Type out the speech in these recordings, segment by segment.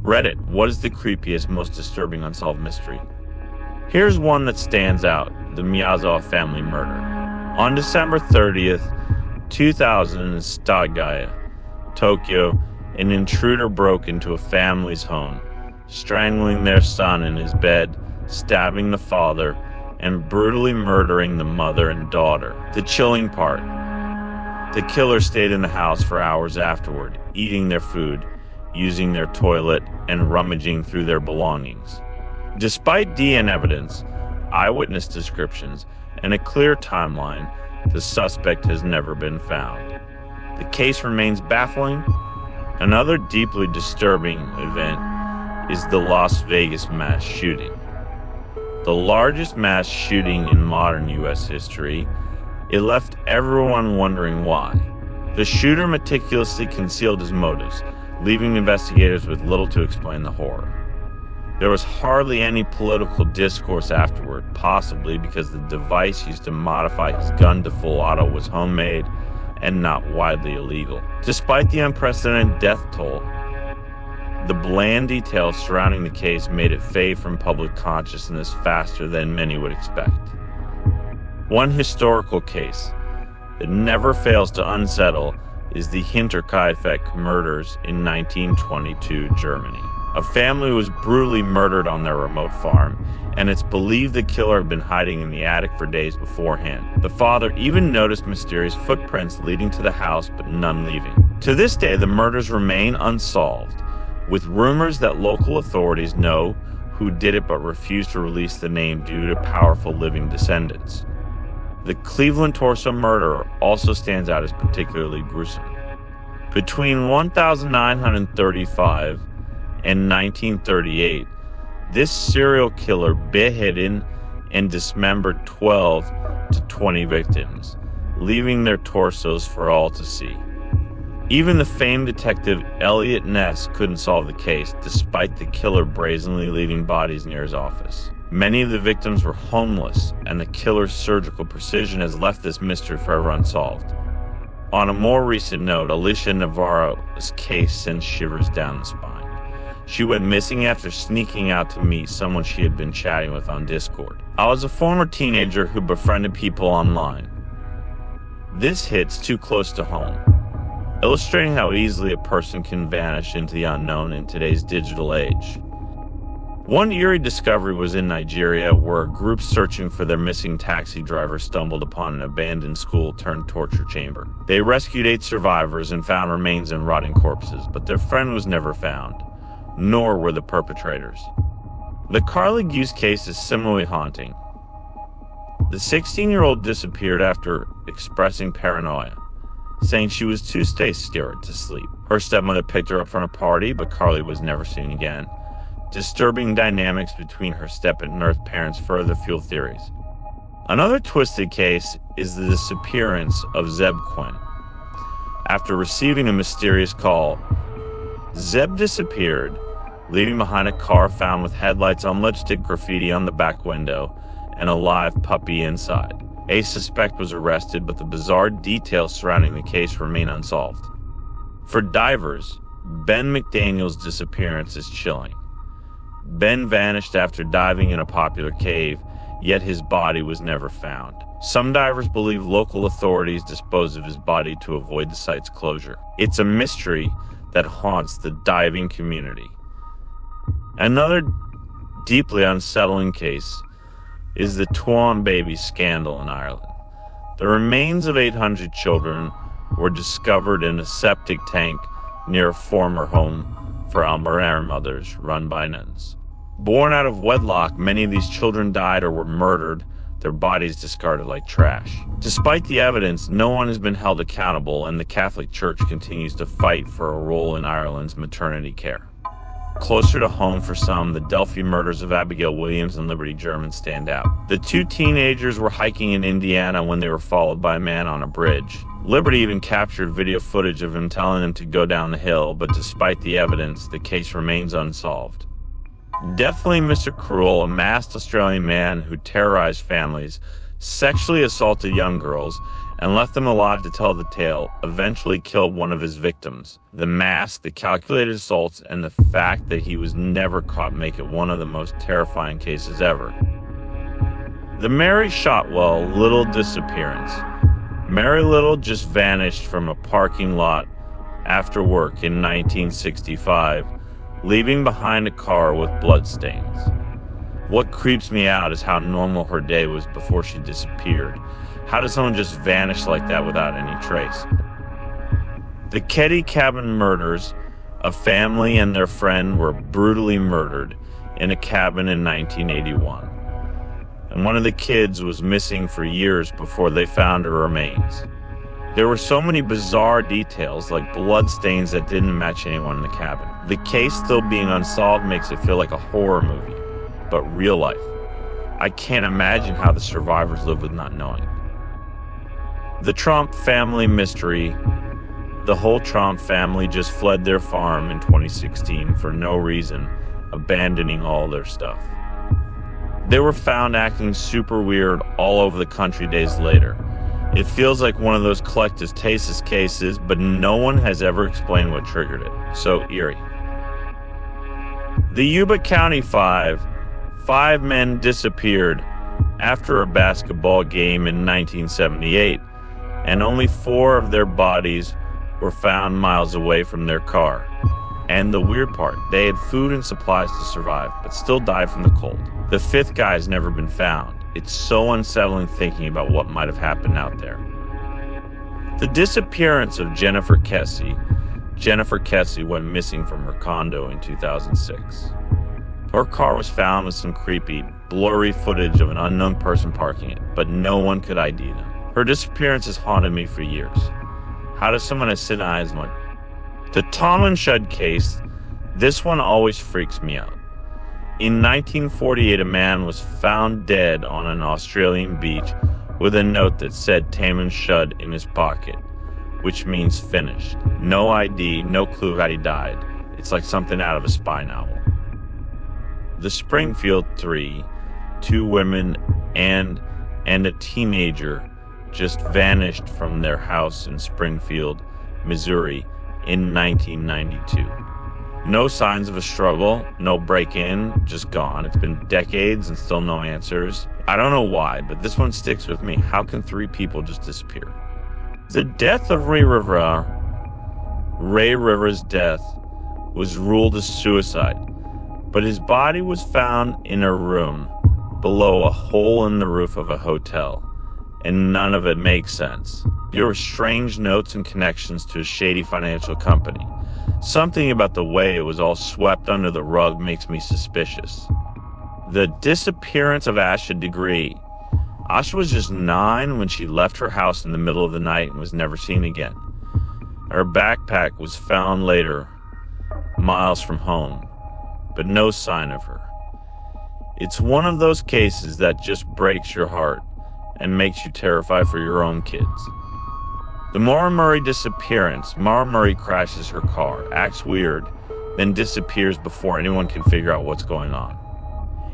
Reddit, what is the creepiest, most disturbing unsolved mystery? Here's one that stands out, the Miyazawa family murder. On December 30th, 2000 in Stagaya, Tokyo, an intruder broke into a family's home, strangling their son in his bed, stabbing the father, and brutally murdering the mother and daughter. The chilling part, the killer stayed in the house for hours afterward, eating their food, using their toilet, and rummaging through their belongings. Despite DNA evidence, eyewitness descriptions, and a clear timeline, the suspect has never been found. The case remains baffling. Another deeply disturbing event is the Las Vegas mass shooting. The largest mass shooting in modern U.S. history, it left everyone wondering why. The shooter meticulously concealed his motives, leaving investigators with little to explain the horror. There was hardly any political discourse afterward, possibly because the device used to modify his gun to full auto was homemade and not widely illegal. Despite the unprecedented death toll, the bland details surrounding the case made it fade from public consciousness faster than many would expect. One historical case that never fails to unsettle is the Hinterkaifeck murders in 1922 Germany. A family was brutally murdered on their remote farm, and it's believed the killer had been hiding in the attic for days beforehand. The father even noticed mysterious footprints leading to the house, but none leaving. To this day, the murders remain unsolved, with rumors that local authorities know who did it but refuse to release the name due to powerful living descendants. The Cleveland torso murder also stands out as particularly gruesome. Between 1935 and 1938, this serial killer beheaded and dismembered 12 to 20 victims, leaving their torsos for all to see. Even the famed detective Elliot Ness couldn't solve the case, despite the killer brazenly leaving bodies near his office. Many of the victims were homeless, and the killer's surgical precision has left this mystery forever unsolved. On a more recent note, Alicia Navarro's case sends shivers down the spine. She went missing after sneaking out to meet someone she had been chatting with on Discord. I was a former teenager who befriended people online. This hits too close to home, illustrating how easily a person can vanish into the unknown in today's digital age. One eerie discovery was in Nigeria, where a group searching for their missing taxi driver stumbled upon an abandoned school-turned-torture chamber. They rescued 8 survivors and found remains and rotting corpses, but their friend was never found, nor were the perpetrators. The Carly Hughes case is similarly haunting. The 16-year-old disappeared after expressing paranoia, saying she was too scared to sleep. Her stepmother picked her up from a party, but Carly was never seen again. Disturbing dynamics between her step and earth parents further fuel theories. Another twisted case is the disappearance of Zeb Quinn. After receiving a mysterious call, Zeb disappeared, leaving behind a car found with headlights on lipstick graffiti on the back window and a live puppy inside. A suspect was arrested, but the bizarre details surrounding the case remain unsolved. For divers, Ben McDaniel's disappearance is chilling. Ben vanished after diving in a popular cave, yet his body was never found. Some divers believe local authorities disposed of his body to avoid the site's closure. It's a mystery that haunts the diving community. Another deeply unsettling case is the Tuam baby scandal in Ireland. The remains of 800 children were discovered in a septic tank near a former home for Almarar mothers run by nuns. Born out of wedlock, many of these children died or were murdered, their bodies discarded like trash. Despite the evidence, no one has been held accountable, and the Catholic Church continues to fight for a role in Ireland's maternity care. Closer to home for some, the Delphi murders of Abigail Williams and Liberty German stand out. The 2 teenagers were hiking in Indiana when they were followed by a man on a bridge. Liberty even captured video footage of him telling them to go down the hill, but despite the evidence, the case remains unsolved. Definitely Mr. Cruel, a masked Australian man who terrorized families, sexually assaulted young girls, and left them alive to tell the tale, eventually killed one of his victims. The mask, the calculated assaults, and the fact that he was never caught make it one of the most terrifying cases ever. The Mary Shotwell Little disappearance. Mary Little just vanished from a parking lot after work in 1965, leaving behind a car with bloodstains. What creeps me out is how normal her day was before she disappeared. How does someone just vanish like that without any trace? The Ketty Cabin murders. A family and their friend were brutally murdered in a cabin in 1981. And one of the kids was missing for years before they found her remains. There were so many bizarre details, like bloodstains that didn't match anyone in the cabin. The case still being unsolved makes it feel like a horror movie, but real life. I can't imagine how the survivors live with not knowing. The Trump family mystery. The whole Trump family just fled their farm in 2016 for no reason, abandoning all their stuff. They were found acting super weird all over the country days later. It feels like one of those collective stasis cases, but no one has ever explained what triggered it. So eerie. The Yuba County Five. 5 men disappeared after a basketball game in 1978, and only 4 of their bodies were found miles away from their car. And the weird part, they had food and supplies to survive, but still died from the cold. The 5th guy has never been found. It's so unsettling thinking about what might have happened out there. The disappearance of Jennifer Kesse. Jennifer Kesse went missing from her condo in 2006. Her car was found with some creepy, blurry footage of an unknown person parking it, but no one could ID them. Her disappearance has haunted me for years. How does someone have sin eyes like the Tom Shud case? This one always freaks me out. In 1948, a man was found dead on an Australian beach with a note that said Taman Shud in his pocket, which means finished. No ID, no clue how he died. It's like something out of a spy novel. The Springfield 3, 2 women and a teenager just vanished from their house in Springfield, Missouri in 1992. No signs of a struggle, no break-in, just gone. It's been decades and still no answers. I don't know why, but this one sticks with me. How can 3 people just disappear? The death of Ray Rivers' death was ruled as suicide, but his body was found in a room below a hole in the roof of a hotel, and none of it makes sense. There were strange notes and connections to a shady financial company. Something about the way it was all swept under the rug makes me suspicious. The disappearance of Asha Degree. Asha was just 9 when she left her house in the middle of the night and was never seen again. Her backpack was found later, miles from home, but no sign of her. It's one of those cases that just breaks your heart and makes you terrified for your own kids. The Maura Murray disappearance. Maura Murray crashes her car, acts weird, then disappears before anyone can figure out what's going on.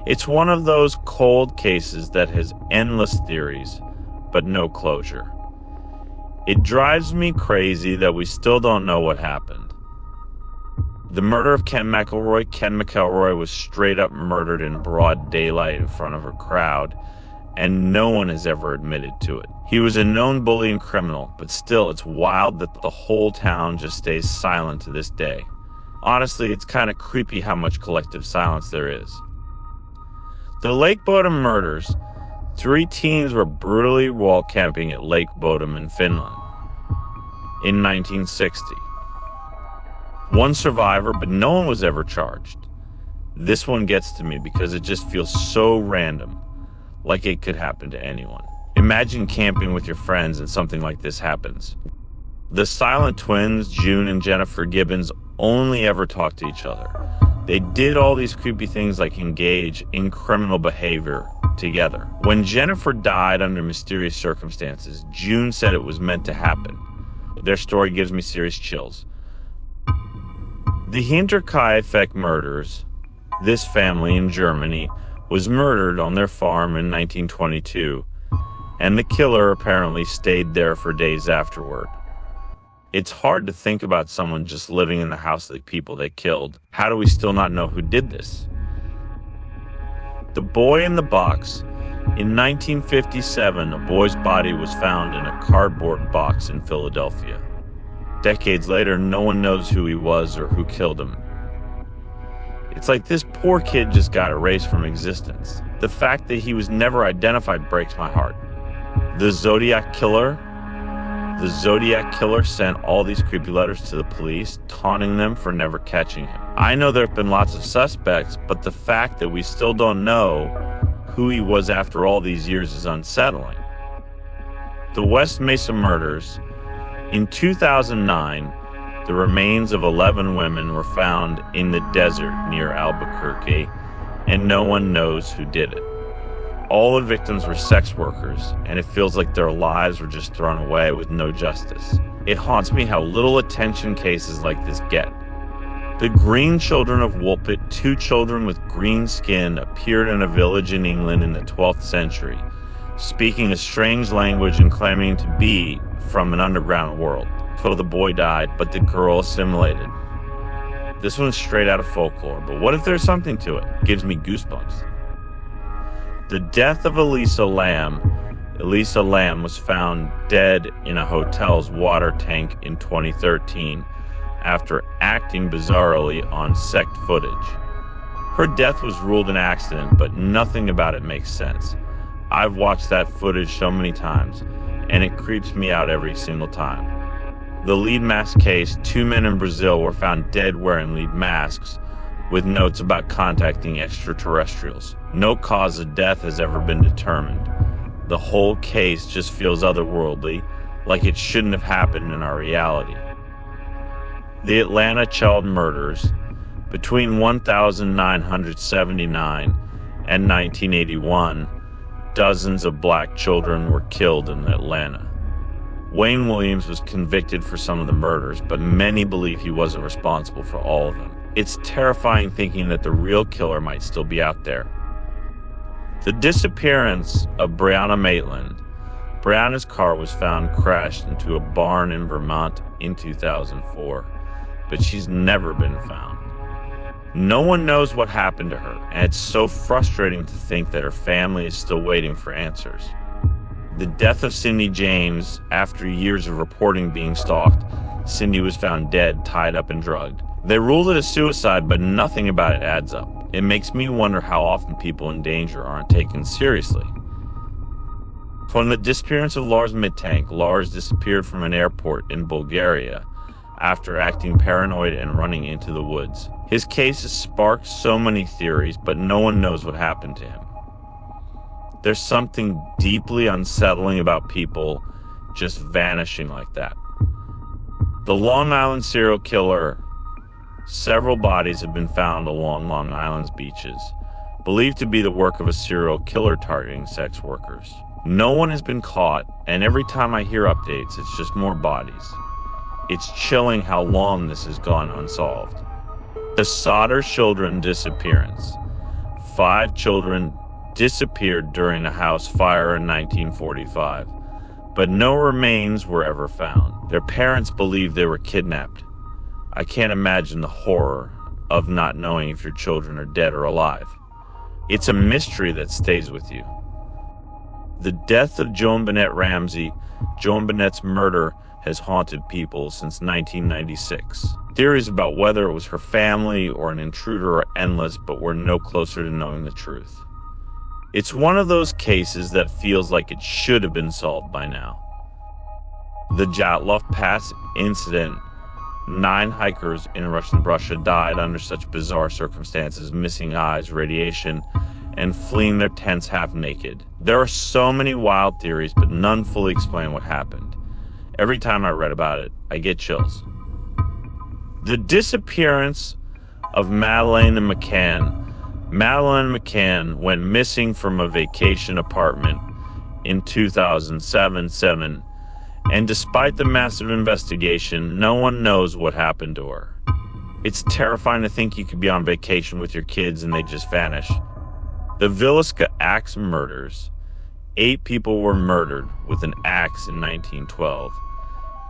It's one of those cold cases that has endless theories, but no closure. It drives me crazy that we still don't know what happened. The murder of Ken McElroy. Ken McElroy was straight up murdered in broad daylight in front of a crowd, and no one has ever admitted to it. He was a known bully and criminal, but still, it's wild that the whole town just stays silent to this day. Honestly, it's kind of creepy how much collective silence there is. The Lake Bodom murders. 3 teens were brutally wall camping at Lake Bodom in Finland in 1960. 1 survivor, but no one was ever charged. This one gets to me because it just feels so random, like it could happen to anyone. Imagine camping with your friends and something like this happens. The silent twins, June and Jennifer Gibbons, only ever talked to each other. They did all these creepy things like engage in criminal behavior together. When Jennifer died under mysterious circumstances, June said it was meant to happen. Their story gives me serious chills. The Hinterkaifeck murders. This family in Germany was murdered on their farm in 1922, and the killer apparently stayed there for days afterward. It's hard to think about someone just living in the house of the people they killed. How do we still not know who did this? The boy in the box. In 1957, a boy's body was found in a cardboard box in Philadelphia. Decades later, no one knows who he was or who killed him. It's like this poor kid just got erased from existence. The fact that he was never identified breaks my heart. The Zodiac Killer sent all these creepy letters to the police, taunting them for never catching him. I know there have been lots of suspects, but the fact that we still don't know who he was after all these years is unsettling. The West Mesa murders. In 2009, the remains of 11 women were found in the desert near Albuquerque, and no one knows who did it. All the victims were sex workers, and it feels like their lives were just thrown away with no justice. It haunts me how little attention cases like this get. The Green Children of Woolpit, 2 children with green skin, appeared in a village in England in the 12th century, speaking a strange language and claiming to be from an underground world. So the boy died, but the girl assimilated. This one's straight out of folklore, but what if there's something to it? It gives me goosebumps. The death of Elisa Lam. Elisa Lam was found dead in a hotel's water tank in 2013 after acting bizarrely on sect footage. Her death was ruled an accident, but nothing about it makes sense. I've watched that footage so many times, and it creeps me out every single time. The lead mask case, 2 men in Brazil were found dead wearing lead masks, with notes about contacting extraterrestrials. No cause of death has ever been determined. The whole case just feels otherworldly, like it shouldn't have happened in our reality. The Atlanta child murders. Between 1979 and 1981, dozens of black children were killed in Atlanta. Wayne Williams was convicted for some of the murders, but many believe he wasn't responsible for all of them. It's terrifying thinking that the real killer might still be out there. The disappearance of Brianna Maitland. Brianna's car was found crashed into a barn in Vermont in 2004, but she's never been found. No one knows what happened to her, and it's so frustrating to think that her family is still waiting for answers. The death of Cindy James. After years of reporting being stalked, Cindy was found dead, tied up and drugged. They ruled it a suicide, but nothing about it adds up. It makes me wonder how often people in danger aren't taken seriously. From the disappearance of Lars Mittank. Lars disappeared from an airport in Bulgaria after acting paranoid and running into the woods. His case has sparked so many theories, but no one knows what happened to him. There's something deeply unsettling about people just vanishing like that. The Long Island serial killer. Several bodies have been found along Long Island's beaches, believed to be the work of a serial killer targeting sex workers. No one has been caught, and every time I hear updates, it's just more bodies. It's chilling how long this has gone unsolved. The Sodder children disappearance. 5 children disappeared during a house fire in 1945, but no remains were ever found. Their parents believe they were kidnapped. I can't imagine the horror of not knowing if your children are dead or alive. It's a mystery that stays with you. The death of Joan Bennett Ramsey. Joan Bennett's murder has haunted people since 1996. Theories about whether it was her family or an intruder are endless, but we're no closer to knowing the truth. It's one of those cases that feels like it should have been solved by now. The Jatlov Pass incident. 9 hikers in Russian Russia died under such bizarre circumstances, missing eyes, radiation, and fleeing their tents half naked. There are so many wild theories, but none fully explain what happened. Every time I read about it, I get chills. The disappearance of Madeleine McCann. Madeleine McCann went missing from a vacation apartment in 2007, and despite the massive investigation, no one knows what happened to her. It's terrifying to think you could be on vacation with your kids and they just vanish. The Villisca Axe murders. 8 people were murdered with an axe in 1912,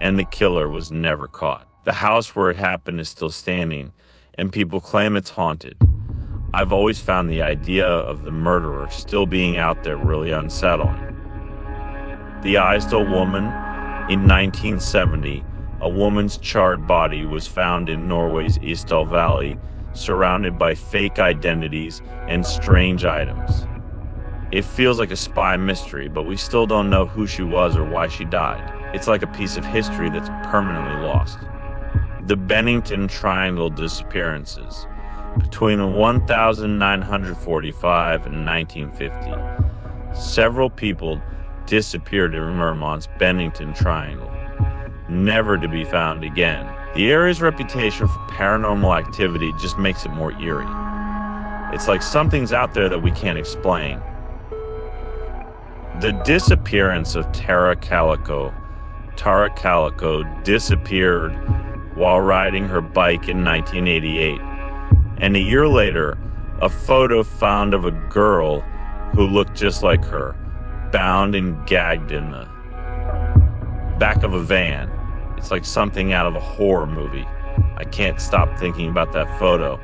and the killer was never caught. The house where it happened is still standing, and people claim it's haunted. I've always found the idea of the murderer still being out there really unsettling. The Isdal woman, in 1970, a woman's charred body was found in Norway's Isdal Valley, surrounded by fake identities and strange items. It feels like a spy mystery, but we still don't know who she was or why she died. It's like a piece of history that's permanently lost. The Bennington Triangle disappearances. Between 1945 and 1950, several people disappeared in Vermont's Bennington Triangle, never to be found again. The area's reputation for paranormal activity just makes it more eerie. It's like something's out there that we can't explain. The disappearance of Tara Calico. Tara Calico disappeared while riding her bike in 1988. And a year later, a photo found of a girl who looked just like her, bound and gagged in the back of a van. It's like something out of a horror movie. I can't stop thinking about that photo.